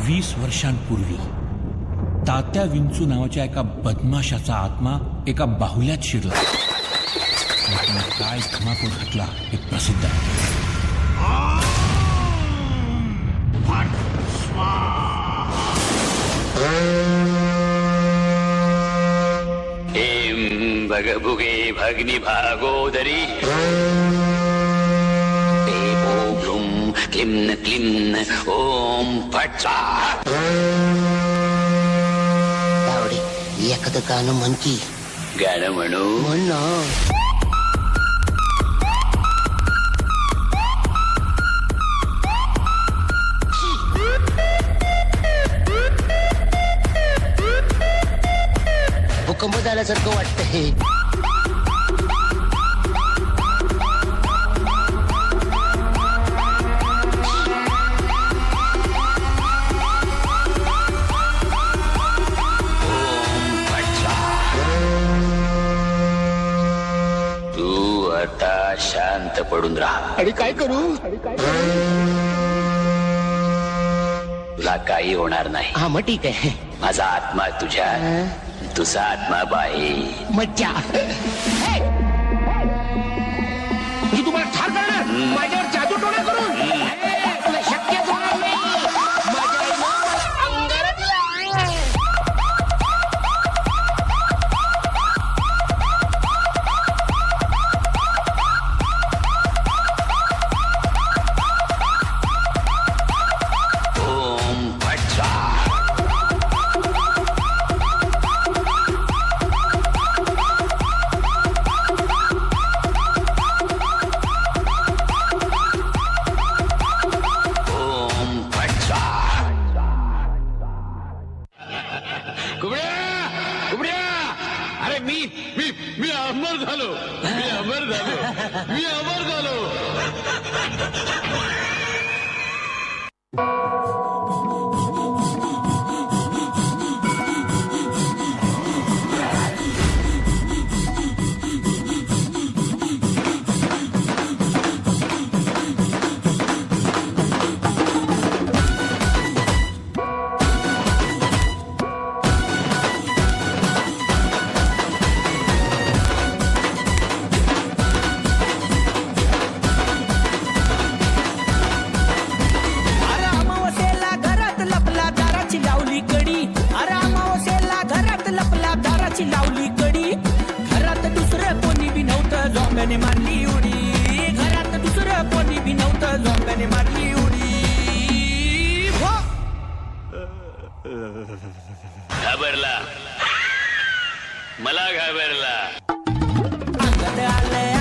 20 वर्षांपूर्वी तात्या विंचू नावाच्या एका बदमाशाचा आत्मा एका बाहुल्यात शिरला. त्याने काय धमाकूळ घातला हे प्रसिद्ध आहे. भगभुगे भग्नि भागोदरी ओम क्लिं क्लिं ओम फट स्वाहा. तावडे एखादं गाणं म्हण की. गाणं म्हणू? म्हण ना. भूकंप झाल्यासारखं वाटतंय. तू आता शांत पडून राहा. आणि काय करू? तुला काही होणार नाही. हा मग ठीक आहे. माझा आत्मा तुझ्या, तुझा आत्मा बाहेर. मज्जा. मी तुम्हाला ठार करणार माझ्यावर जादू टोणा करून. तुला शक्यच होणार नाही. माझ्या आईनं मला अंगारा दिला. ओम फट स्वाहा. अरे मी अमर झालो. लावली कडी. घरात दुसरं कोणी बी नव्हतं, झोंब्याने मारली उडी. घरात दुसरं कोणी बी नव्हतं, झोंब्याने मारली उडी. घाबरला, मला घाबरला. अंगात आलंय